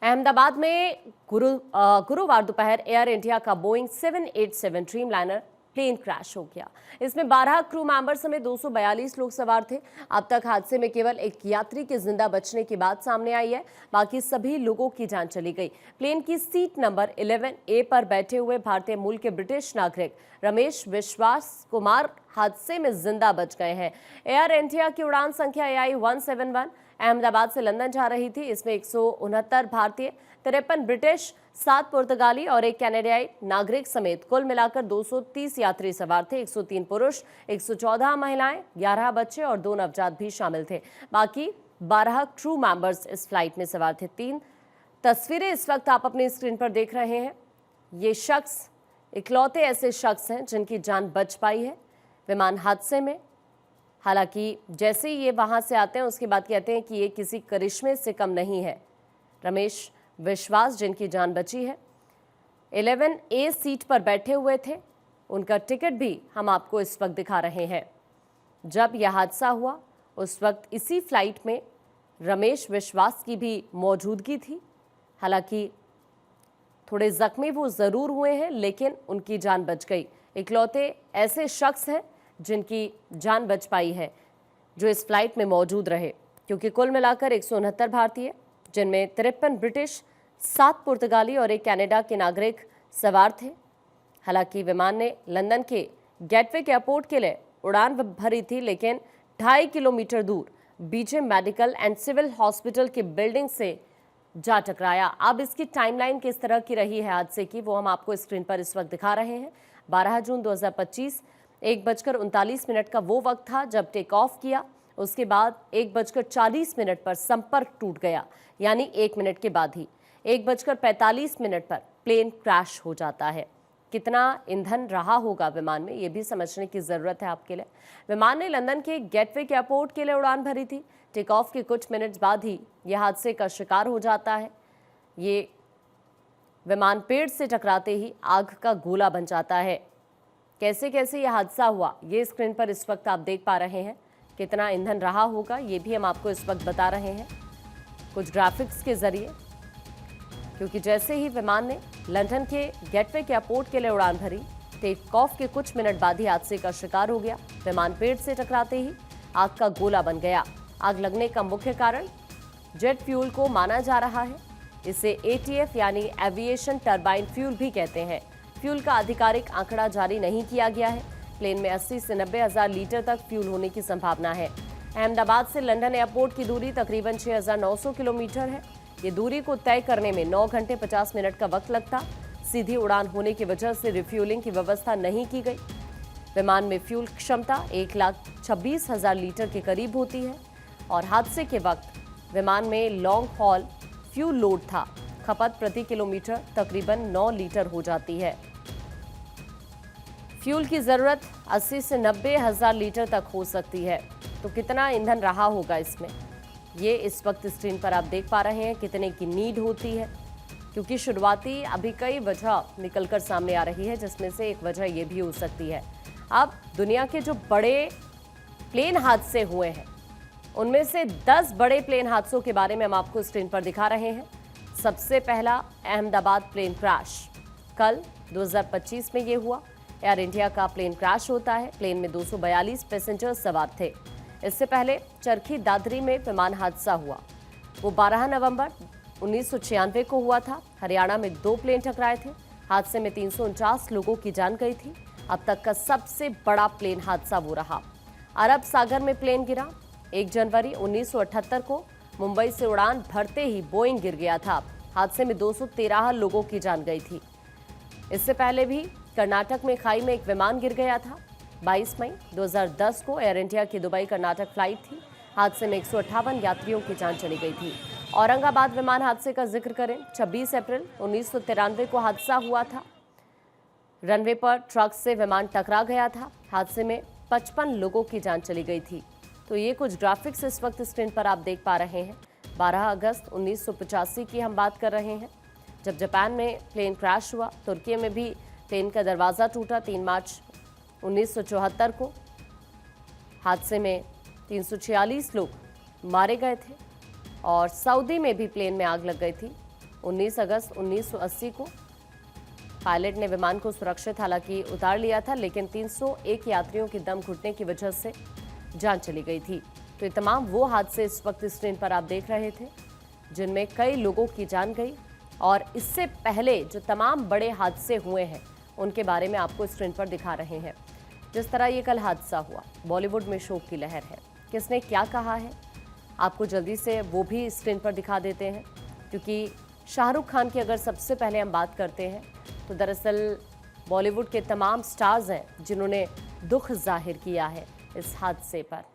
अहमदाबाद में गुरुवार दोपहर एयर इंडिया का बोइंग 787 ड्रीमलाइनर प्लेन क्रैश हो गया। इसमें 12 क्रू मेंबर समेत 242 लोग सवार थे। अब तक हादसे में केवल एक यात्री के जिंदा बचने की बात सामने आई है, बाकी सभी लोगों की जान चली गई। प्लेन की सीट नंबर 11A पर बैठे हुए भारतीय मूल के ब्रिटिश नागरिक रमेश विश्वास कुमार हादसे में जिंदा बच गए हैं। एयर इंडिया की उड़ान संख्या AI 171 अहमदाबाद से लंदन जा रही थी। इसमें 169 भारतीय, 53 ब्रिटिश, 7 पुर्तगाली और एक कनाडाई नागरिक समेत कुल मिलाकर 230 यात्री सवार थे। 103 पुरुष, 114 महिलाएं, 11 बच्चे और 2 नवजात भी शामिल थे। बाकी 12 क्रू मेंबर्स इस फ्लाइट में सवार थे। 3 तस्वीरें इस वक्त आप अपनी स्क्रीन पर देख रहे हैं। ये शख्स इकलौते ऐसे शख्स हैं जिनकी जान बच पाई है विमान हादसे में। हालांकि जैसे ही ये वहां से आते हैं उसके बाद कहते हैं कि ये किसी करिश्मे से कम नहीं है। रमेश विश्वास जिनकी जान बची है 11A सीट पर बैठे हुए थे, उनका टिकट भी हम आपको इस वक्त दिखा रहे हैं। जब यह हादसा हुआ उस वक्त इसी फ्लाइट में रमेश विश्वास की भी मौजूदगी थी। हालांकि थोड़े जख्मी वो ज़रूर हुए हैं, लेकिन उनकी जान बच गई। इकलौते ऐसे शख्स हैं जिनकी जान बच पाई है जो इस फ्लाइट में मौजूद रहे, क्योंकि कुल मिलाकर 169 भारतीय, जिनमें 53 ब्रिटिश, 7 पुर्तगाली और एक कनाडा के नागरिक सवार थे। हालांकि विमान ने लंदन के गेटविक एयरपोर्ट के लिए उड़ान भरी थी, लेकिन 2.5 किलोमीटर दूर BJ medical and civil hospital की बिल्डिंग से जा टकराया। अब इसकी टाइमलाइन किस तरह की रही है हादसे की, वो हम आपको स्क्रीन पर इस वक्त दिखा रहे हैं। 12 जून 2025 1:39 का वो वक्त था जब टेक ऑफ किया। उसके बाद 1:40 पर संपर्क टूट गया, यानी 1 मिनट के बाद ही 1:45 पर प्लेन क्रैश हो जाता है। कितना ईंधन रहा होगा विमान में, ये भी समझने की ज़रूरत है आपके लिए। विमान ने लंदन के गेटविक एयरपोर्ट के लिए उड़ान भरी थी। टेक ऑफ के कुछ मिनट्स बाद ही यह हादसे का शिकार हो जाता है। ये विमान पेड़ से टकराते ही आग का गोला बन जाता है। कैसे कैसे यह हादसा हुआ ये स्क्रीन पर इस वक्त आप देख पा रहे हैं। कितना ईंधन रहा होगा ये भी हम आपको इस वक्त बता रहे हैं कुछ ग्राफिक्स के जरिए, क्योंकि जैसे ही विमान ने लंदन के गेटविक एयरपोर्ट के लिए उड़ान भरी, टेक ऑफ के कुछ मिनट बाद ही हादसे का शिकार हो गया। विमान पेड़ से टकराते ही आग का गोला बन गया। आग लगने का मुख्य कारण जेट फ्यूल को माना जा रहा है। इसे ATF यानी एविएशन टरबाइन फ्यूल भी कहते हैं। फ्यूल का आधिकारिक आंकड़ा जारी नहीं किया गया है। प्लेन में 80 से 90 हज़ार लीटर तक फ्यूल होने की संभावना है। अहमदाबाद से लंदन एयरपोर्ट की दूरी तकरीबन 6,900 किलोमीटर है। ये दूरी को तय करने में 9 घंटे 50 मिनट का वक्त लगता। सीधी उड़ान होने की वजह से रिफ्यूलिंग की व्यवस्था नहीं की गई। विमान में फ्यूल क्षमता 1,26,000 लीटर के करीब होती है और हादसे के वक्त विमान में लॉन्ग हॉल फ्यूल लोड था। खपत प्रति किलोमीटर तकरीबन 9 लीटर हो जाती है। फ्यूल की ज़रूरत 80 से 90 हज़ार लीटर तक हो सकती है। तो कितना ईंधन रहा होगा इसमें, ये इस वक्त स्क्रीन पर आप देख पा रहे हैं कितने की नीड होती है, क्योंकि शुरुआती अभी कई वजह निकलकर सामने आ रही है, जिसमें से एक वजह ये भी हो सकती है। अब दुनिया के जो बड़े प्लेन हादसे हुए हैं उनमें से 10 बड़े प्लेन हादसों के बारे में हम आपको स्क्रीन पर दिखा रहे हैं। सबसे पहला अहमदाबाद प्लेन क्रैश कल 2025 में ये हुआ। एयर इंडिया का प्लेन क्रैश होता है। प्लेन में 242 पैसेंजर्स सवार थे। इससे पहले चरखी दादरी में विमान हादसा हुआ, वो 12 नवंबर 1996 को हुआ था। हरियाणा में 2 प्लेन टकराए थे। हादसे में 349 लोगों की जान गई थी। अब तक का सबसे बड़ा प्लेन हादसा वो रहा। अरब सागर में प्लेन गिरा। 1 जनवरी 1978 को मुंबई से उड़ान भरते ही बोइंग गिर गया था। हादसे में 213 लोगों की जान गई थी। इससे पहले भी कर्नाटक में खाई में एक विमान गिर गया था। 22 मई 2010 को एयर इंडिया की दुबई कर्नाटक फ्लाइट थी। हादसे में 158 यात्रियों की जान चली गई थी। औरंगाबाद विमान हादसे का जिक्र करें, 26 अप्रैल 1993 को हादसा हुआ था। रनवे पर ट्रक से विमान टकरा गया था। हादसे में 55 लोगों की जान चली गई थी। तो ये कुछ ग्राफिक्स इस वक्त स्क्रीन पर आप देख पा रहे हैं। 12 अगस्त 1985 की हम बात कर रहे हैं, जब जापान में प्लेन क्रैश हुआ। तुर्की में भी प्लेन का दरवाज़ा टूटा 3 मार्च 1974 को। हादसे में 346 लोग मारे गए थे और सऊदी में भी प्लेन में आग लग गई थी 19 अगस्त 1980 को पायलट ने विमान को सुरक्षित हालांकि उतार लिया था, लेकिन 301 यात्रियों की दम घुटने की वजह से जान चली गई थी। तो ये तमाम वो हादसे इस वक्त स्क्रीन पर आप देख रहे थे जिनमें कई लोगों की जान गई, और इससे पहले जो तमाम बड़े हादसे हुए हैं उनके बारे में आपको स्क्रीन पर दिखा रहे हैं। जिस तरह ये कल हादसा हुआ, बॉलीवुड में शोक की लहर है। किसने क्या कहा है आपको जल्दी से वो भी स्क्रीन पर दिखा देते हैं, क्योंकि शाहरुख खान की अगर सबसे पहले हम बात करते हैं तो दरअसल बॉलीवुड के तमाम स्टार्स हैं जिन्होंने दुख जाहिर किया है इस हादसे पर।